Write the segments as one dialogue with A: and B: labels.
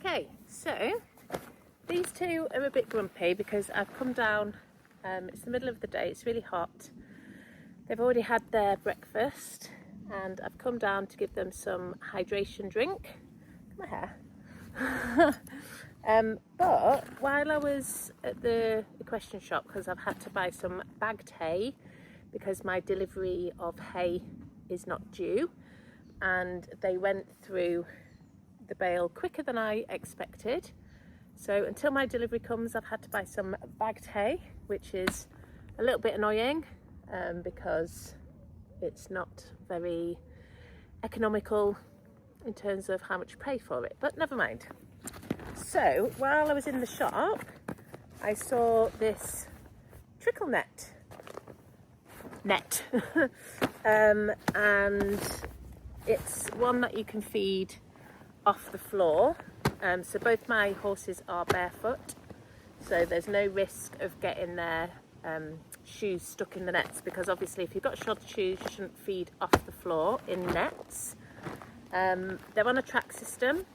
A: Okay, so these two are a bit grumpy because I've come down, it's the middle of the day, it's really hot. They've already had their breakfast and I've come down to give them some hydration drink. Look at my hair. But while I was at the equestrian shop, because I've had to buy some bagged hay because my delivery of hay is not due, and they went through the bale quicker than I expected. So until my delivery comes, I've had to buy some bagged hay, which is a little bit annoying because it's not very economical in terms of how much you pay for it, but never mind. So while I was in the shop, I saw this Trickle Net. And it's one that you can feed off the floor. So both my horses are barefoot, so there's no risk of getting their shoes stuck in the nets, because obviously if you've got shod shoes you shouldn't feed off the floor in nets. They're on a track system,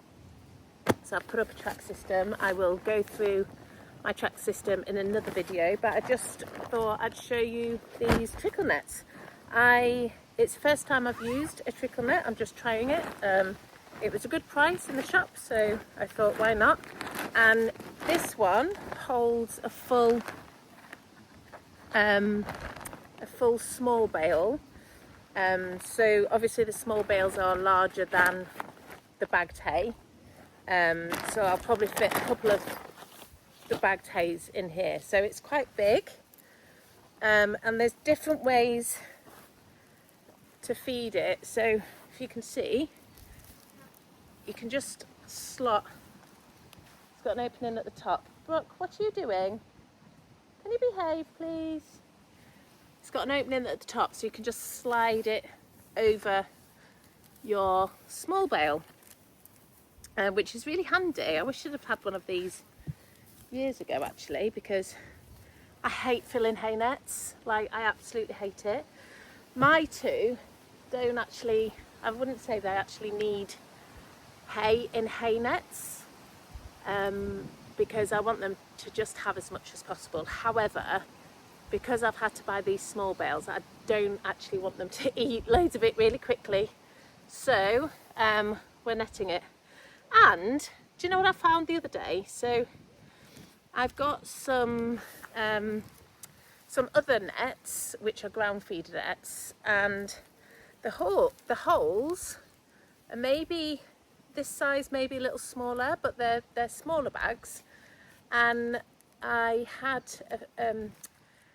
A: so I've put up a track system. I will go through my track system in another video, but I just thought I'd show you these trickle nets. It's the first time I've used a trickle net. I'm just trying it. It was a good price in the shop, so I thought why not. And this one holds a full small bale. So obviously the small bales are larger than the bagged hay. So I'll probably fit a couple of the bagged hays in here. So it's quite big. And there's different ways to feed it. So if you can see, you can just slot. It's got an opening at the top. Brooke, what are you doing? Can you behave, please? It's got an opening at the top, so you can just slide it over your small bale, which is really handy. I wish I'd have had one of these years ago, actually, because I hate filling hay nets. Like, I absolutely hate it. My two don't actually, I wouldn't say they actually need hay in hay nets, because I want them to just have as much as possible. However, because I've had to buy these small bales, I don't actually want them to eat loads of it really quickly. So we're netting it. And do you know what I found the other day? So I've got some other nets which are ground feeder nets, and the holes are maybe this size, maybe a little smaller, but they're smaller bags. And I had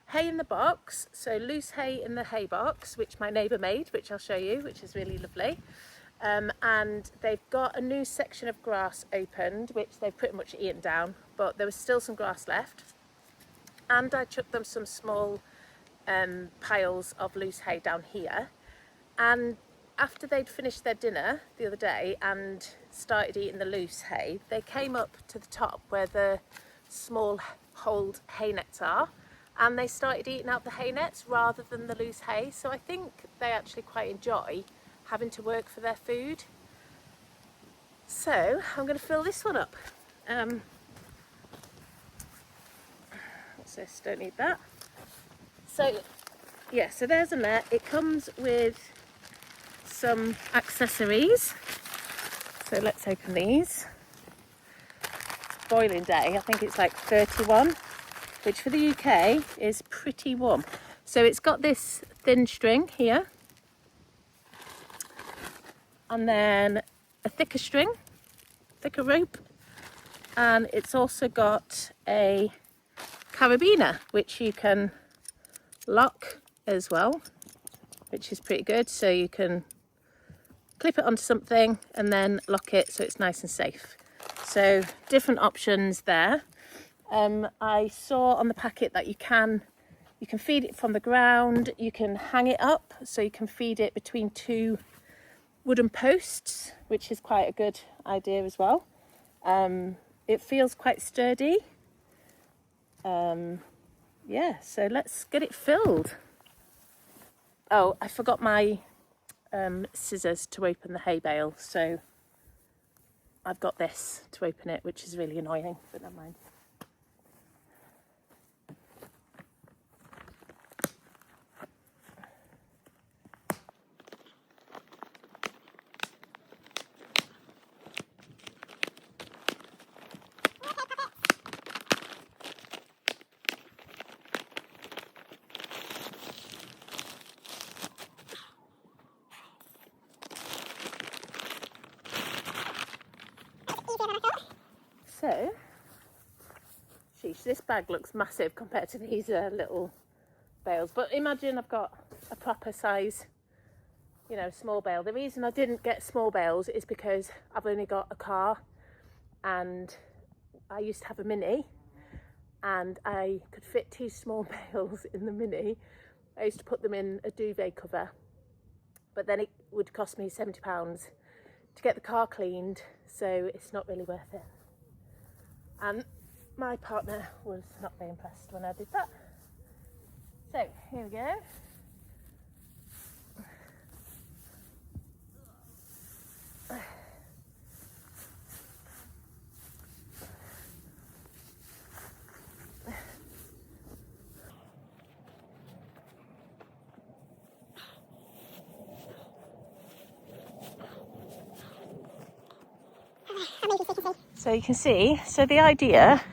A: hay in the box, so loose hay in the hay box, which my neighbour made, which I'll show you, which is really lovely. And they've got a new section of grass opened, which they've pretty much eaten down, but there was still some grass left. And I chucked them some small piles of loose hay down here. And after they'd finished their dinner the other day and started eating the loose hay, they came up to the top where the small holed hay nets are, and they started eating out the hay nets rather than the loose hay. So I think they actually quite enjoy having to work for their food. So I'm going to fill this one up. What's this? Don't need that. So yeah, so there's a net. It comes with some accessories. So let's open these. It's boiling day. I think it's like 31, which for the UK is pretty warm. So it's got this thin string here, and then a thicker string, thicker rope, and it's also got a carabiner which you can lock as well, which is pretty good. So you can clip it onto something and then lock it so it's nice and safe. So different options there. I saw on the packet that you can feed it from the ground, you can hang it up, so you can feed it between two wooden posts, which is quite a good idea as well. It feels quite sturdy. Yeah, so let's get it filled. Oh, I forgot my scissors to open the hay bale, so I've got this to open it, which is really annoying, but never mind. So, sheesh, this bag looks massive compared to these little bales. But imagine I've got a proper size, you know, small bale. The reason I didn't get small bales is because I've only got a car, and I used to have a Mini, and I could fit 2 small bales in the Mini. I used to put them in a duvet cover, but then it would cost me £70 to get the car cleaned, so it's not really worth it. And my partner was not very impressed when I did that. So here we go. So you can see, so the idea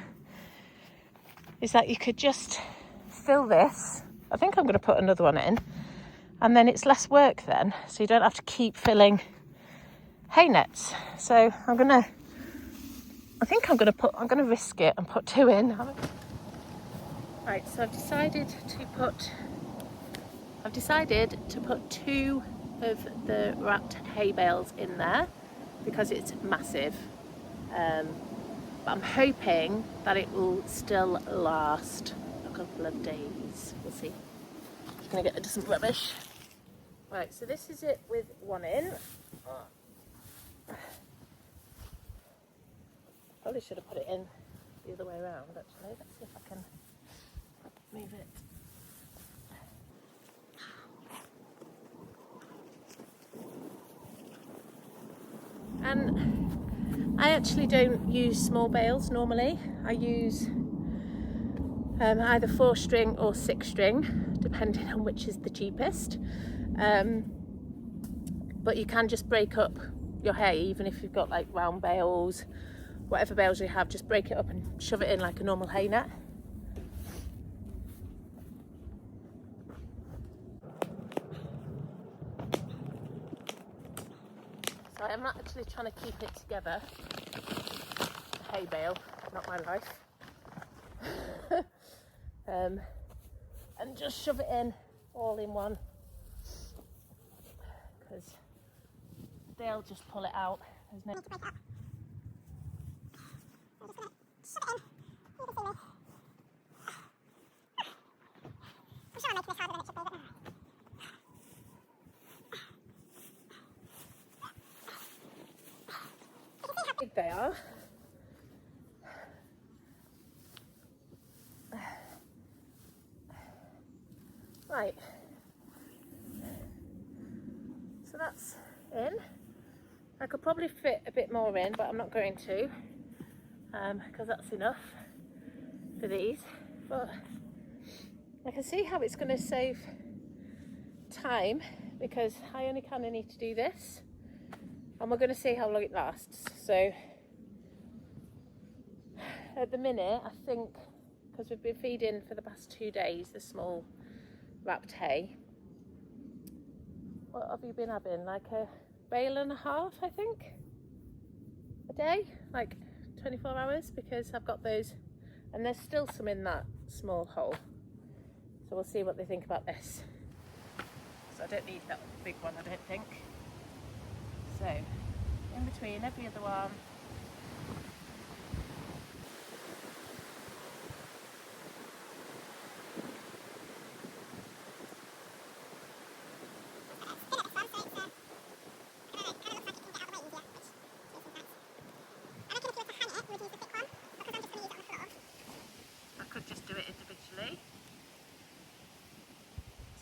A: is that you could just fill this. I think I'm going to put another one in, and then it's less work then, so you don't have to keep filling hay nets. So I'm going to risk it and put 2 in. Right, so I've decided to put 2 of the wrapped hay bales in there because it's massive. But I'm hoping that it will still last a couple of days. We'll see. Just gonna get rid of some rubbish. Right, so this is it with 1 in. Probably should have put it in the other way around actually. Let's see if I can move it. And I actually don't use small bales normally. I use either 4-string or 6-string, depending on which is the cheapest. But you can just break up your hay, even if you've got like round bales, whatever bales you have, just break it up and shove it in like a normal hay net. So I'm actually trying to keep it together. A hay bale, not my life. And just shove it in all in one, because they'll just pull it out. There's no... Big they are. Right, so that's in. I could probably fit a bit more in, but I'm not going to, because that's enough for these. But I can see how it's going to save time, because I only kind of need to do this, and we're going to see how long it lasts. So at the minute, I think, because we've been feeding for the past 2 days the small wrapped hay, what have you been having? Like a bale and a half, I think, a day, like 24 hours, because I've got those, and there's still some in that small hole. So we'll see what they think about this. So I don't need that big one, I don't think. So in between every other one.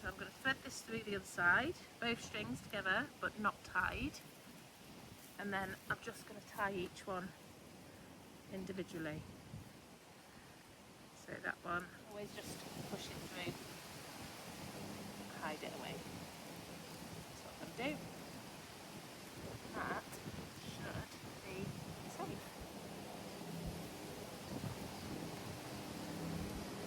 A: So I'm going to thread this through the other side, both strings together but not tied, and then I'm just going to tie each one individually. So that one, always just push it through, hide it away. That's what I'm going to do. That should be safe.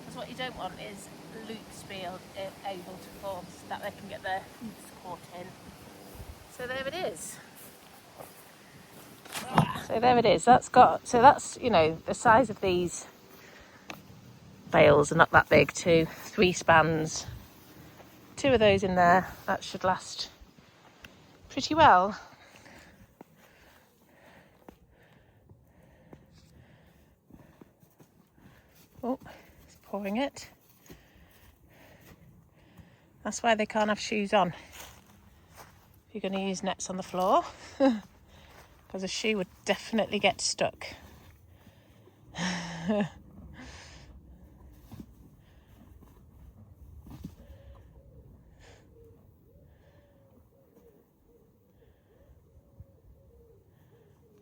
A: Because what you don't want is loops being able to form so that they can get their hooves caught in. So there it is. So there it is. That's, you know, the size of these bales are not that big too. 3 spans. 2 of those in there. That should last pretty well. Oh, it's pouring it. That's why they can't have shoes on. If you're going to use nets on the floor. Because a shoe would definitely get stuck. I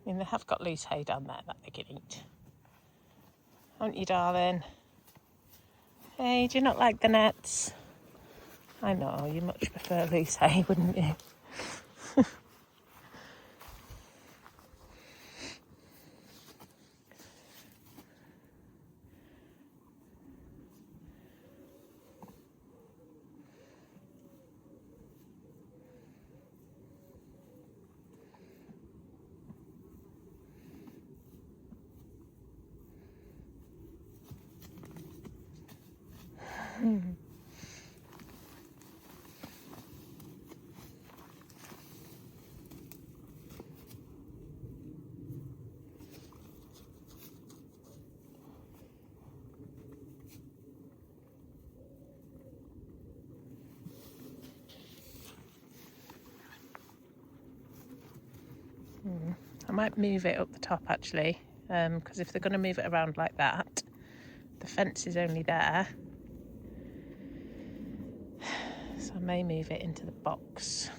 A: mean, they have got loose hay down there that they can eat. Haven't you, darling? Hey, do you not like the nets? I know, you much prefer loose hay, wouldn't you? I might move it up the top actually, because if they're going to move it around like that, the fence is only there. So I may move it into the box.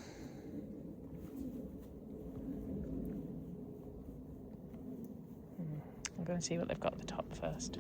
A: I'm going to see what they've got at the top first.